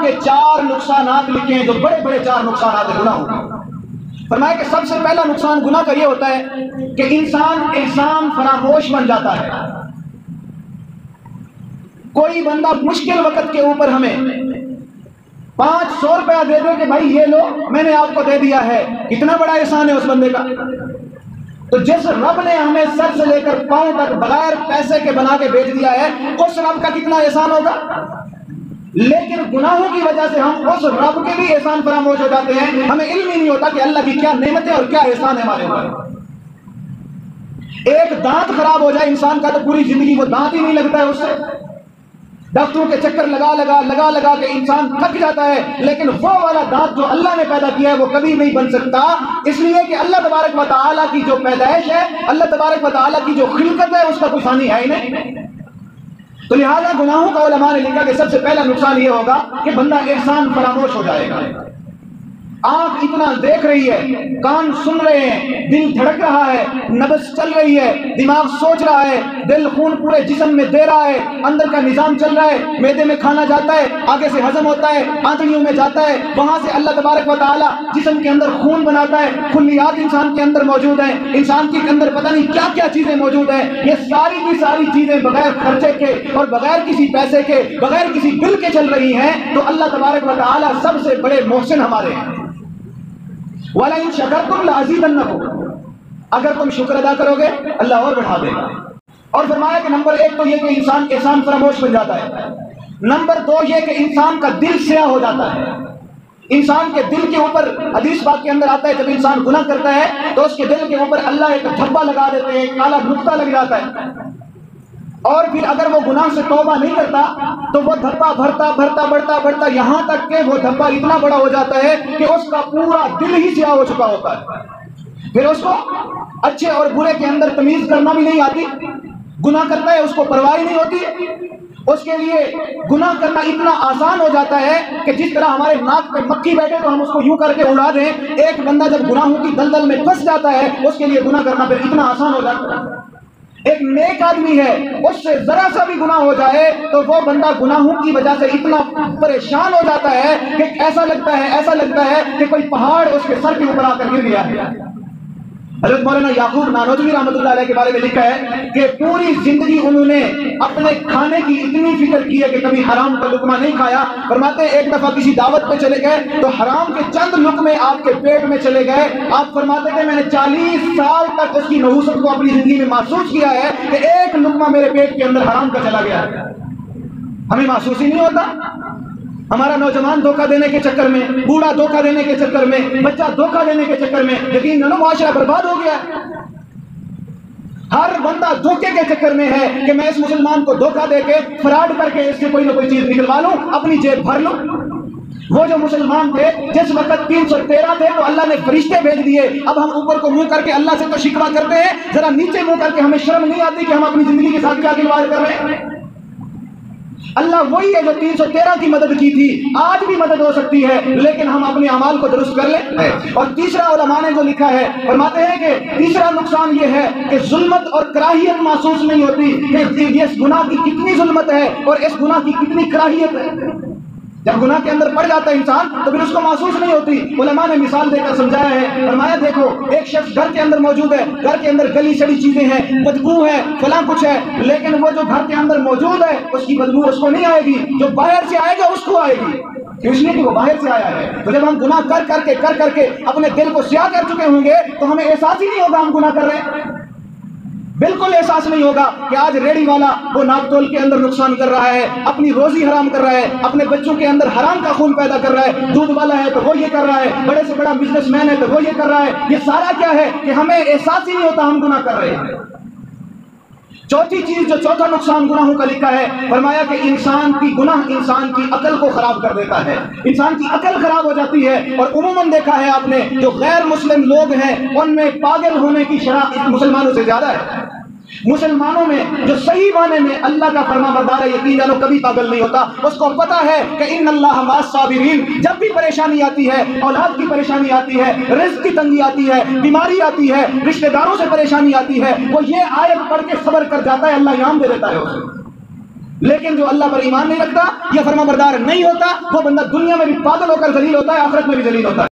کے 4 نقصانات لکھے ہیں، جو بڑے بڑے 4 نقصانات ہیں گناہوں کے۔ فرمایا کہ سب سے پہلا نقصان گناہ کا یہ ہوتا ہے کہ انسان احسان فراموش بن جاتا ہے۔ کوئی بندہ مشکل وقت کے اوپر ہمیں 500 روپیہ دے دے کہ بھائی یہ لو میں نے آپ کو دے دیا ہے، کتنا بڑا احسان ہے اس بندے کا۔ تو جس رب نے ہمیں سر سے لے کر پاؤں تک بغیر پیسے کے بنا کے بھیج دیا ہے، اس رب کا کتنا احسان ہوگا۔ لیکن گناہوں کی وجہ سے ہم اس رب کے بھی احسان فراموش ہو جاتے ہیں، ہمیں علم ہی نہیں ہوتا کہ اللہ کی کیا نعمتیں اور کیا احسان ہے ہمارے اوپر۔ ایک دانت خراب ہو جائے انسان کا تو پوری زندگی وہ دانت ہی نہیں لگتا ہے اس سے، ڈاکٹروں کے چکر لگا لگا کے انسان تھک جاتا ہے، لیکن وہ والا دانت جو اللہ نے پیدا کیا ہے وہ کبھی نہیں بن سکتا، اس لیے کہ اللہ تبارک و تعالیٰ کی جو پیدائش ہے، اللہ تبارک و تعالیٰ کی جو خلقت ہے، اس کا کوئی ثانی ہے ہی نہیں۔ تو لہذا گناہوں کا علماء نے لکھا کہ سب سے پہلا نقصان یہ ہوگا کہ بندہ احسان فراموش ہو جائے گا۔ آنکھ اتنا دیکھ رہی ہے، کان سن رہے ہیں، دل دھڑک رہا ہے، نبض چل رہی ہے، دماغ سوچ رہا ہے، دل خون پورے جسم میں دے رہا ہے، اندر کا نظام چل رہا ہے، معدے میں کھانا جاتا ہے، آگے سے ہضم ہوتا ہے، آنتڑیوں میں جاتا ہے، وہاں سے اللہ تبارک و تعالیٰ جسم کے اندر خون بناتا ہے، کلیات انسان کے اندر موجود ہیں، انسان کے اندر پتہ نہیں کیا کیا چیزیں موجود ہیں، یہ ساری کی ساری چیزیں بغیر خرچے کے اور بغیر کسی پیسے کے، بغیر کسی بل کے چل رہی ہیں، تو اللہ تبارک و تعالیٰ سب سے بڑے محسن ہمارے ہیں۔ وَلَئِن شَكَرْتُمْ لَأَزِيدَنَّكُمْ، اگر تم شکر ادا کرو گے اللہ اور بڑھا دے گا۔ اور فرمایا کہ نمبر 1 تو یہ کہ انسان احسان فراموش بن جاتا ہے، نمبر 2 یہ کہ انسان کا دل سیاہ ہو جاتا ہے۔ انسان کے دل کے اوپر حدیث پاک کے اندر آتا ہے جب انسان گناہ کرتا ہے تو اس کے دل کے اوپر اللہ ایک دھبا لگا دیتے ہیں، ایک کالا نقطہ لگ جاتا ہے، اور پھر اگر وہ گناہ سے توبہ نہیں کرتا تو وہ دھبا بڑھتا یہاں تک کہ وہ دھبا اتنا بڑا ہو جاتا ہے کہ اس کا پورا دل ہی سیاہ ہو چکا ہوتا ہے۔ پھر اس کو اچھے اور برے کے اندر تمیز کرنا بھی نہیں آتی، گناہ کرتا ہے اس کو پرواہ نہیں ہوتی، اس کے لیے گناہ کرنا اتنا آسان ہو جاتا ہے کہ جس طرح ہمارے ناک پہ مکھی بیٹھے تو ہم اس کو یوں کر کے اڑا دیں، ایک بندہ جب گناہوں کی دلدل میں پھنس جاتا ہے اس کے لیے گناہ کرنا پھر اتنا آسان ہو جاتا ہے۔ ایک نیک آدمی ہے، اس سے ذرا سا بھی گناہ ہو جائے تو وہ بندہ گناہوں کی وجہ سے اتنا پریشان ہو جاتا ہے کہ ایسا لگتا ہے کہ کوئی پہاڑ اس کے سر کے اوپر آ کر گر گیا ہے۔ حضرت مولانا یعقوب نانوتوی رحمۃ اللہ علیہ کے بارے میں لکھا ہے کہ پوری زندگی انہوں نے اپنے کھانے کی اتنی فکر کی ہے کہ کبھی حرام کا لقمہ نہیں کھایا۔ فرماتے ہیں ایک دفعہ کسی دعوت پہ چلے گئے تو حرام کے چند لقمے آپ کے پیٹ میں چلے گئے، آپ فرماتے تھے میں نے 40 سال تک اس کی نحوست کو اپنی زندگی میں محسوس کیا ہے کہ ایک لقمہ میرے پیٹ کے اندر حرام کا چلا گیا ہے۔ ہمیں محسوس ہی نہیں ہوتا۔ ہمارا نوجوان دھوکہ دینے کے چکر میں، بوڑھا دھوکہ دینے کے چکر میں، بچہ دھوکہ دینے کے چکر میں، یقین جانو معاشرہ برباد ہو گیا۔ ہر بندہ دھوکے کے چکر میں ہے کہ میں اس مسلمان کو دھوکہ دے کے فراڈ کر کے اس سے کوئی نہ کوئی چیز نکلوا لوں، اپنی جیب بھر لوں۔ وہ جو مسلمان تھے جس وقت 313 تھے تو اللہ نے فرشتے بھیج دیے، اب ہم اوپر کو منہ کر کے اللہ سے تو شکوہ کرتے ہیں، ذرا نیچے منہ کر کے ہمیں شرم نہیں آتی کہ ہم اپنی زندگی کے ساتھ کیا کھلواڑ کر رہے ہیں۔ اللہ وہی ہے جو 313 کی مدد کی تھی، آج بھی مدد ہو سکتی ہے، لیکن ہم اپنے اعمال کو درست کر لیں۔ اور تیسرا علماء نے جو لکھا ہے، فرماتے ہیں کہ تیسرا نقصان یہ ہے کہ ظلمت اور کراہیت محسوس نہیں ہوتی کہ اس گناہ کی کتنی ظلمت ہے اور اس گناہ کی کتنی کراہیت ہے۔ جب گناہ کے اندر پڑ جاتا ہے انسان تو پھر اس کو محسوس نہیں ہوتی۔ علماء نے مثال دے کر سمجھایا ہے، فرمایا دیکھو ایک شخص گھر کے اندر موجود ہے، گھر کے اندر گلی سڑی چیزیں ہیں، بدبو ہے، فلاں کچھ ہے، لیکن وہ جو گھر کے اندر موجود ہے اس کی بدبو اس کو نہیں آئے گی، جو باہر سے آئے گا اس کو آئے گی، اس لیے کہ وہ باہر سے آیا ہے۔ تو جب ہم گناہ کر کے اپنے دل کو سیاہ کر چکے ہوں گے تو ہمیں احساس ہی نہیں ہوگا ہم گناہ کر رہے ہیں، بالکل احساس نہیں ہوگا کہ آج ریڑی والا وہ ناپ تول کے اندر نقصان کر رہا ہے، اپنی روزی حرام کر رہا ہے، اپنے بچوں کے اندر حرام کا خون پیدا کر رہا ہے، دودھ والا ہے تو وہ یہ کر رہا ہے، بڑے سے بڑا بزنس مین ہے تو وہ یہ کر رہا ہے۔ یہ سارا کیا ہے کہ ہمیں احساس ہی نہیں ہوتا ہم گناہ کر رہے ہیں۔ چوتھی چیز جو چوتھا نقصان گناہوں کا لکھا ہے، فرمایا کہ انسان کی گناہ انسان کی عقل کو خراب کر دیتا ہے، انسان کی عقل خراب ہو جاتی ہے۔ اور عموماً دیکھا ہے آپ نے جو غیر مسلم لوگ ہیں ان میں پاگل ہونے کی شرح مسلمانوں سے زیادہ ہے۔ مسلمانوں میں جو صحیح معنی میں اللہ کا فرما بردار ہے، یقین جانو کبھی پاگل نہیں ہوتا، اس کو پتا ہے کہ ان اللہ مع الصابرین۔ جب بھی پریشانی آتی ہے، اولاد کی پریشانی آتی ہے، رزق کی تنگی آتی ہے، بیماری آتی ہے، رشتہ داروں سے پریشانی آتی ہے، وہ یہ آیت پڑھ کے صبر کر جاتا ہے، اللہ انعام دے دیتا ہے اسے۔ لیکن جو اللہ پر ایمان نہیں رکھتا یا فرما بردار نہیں ہوتا، وہ بندہ دنیا میں بھی پاگل ہو کر ذلیل ہوتا ہے، آخرت میں بھی ذلیل ہوتا ہے۔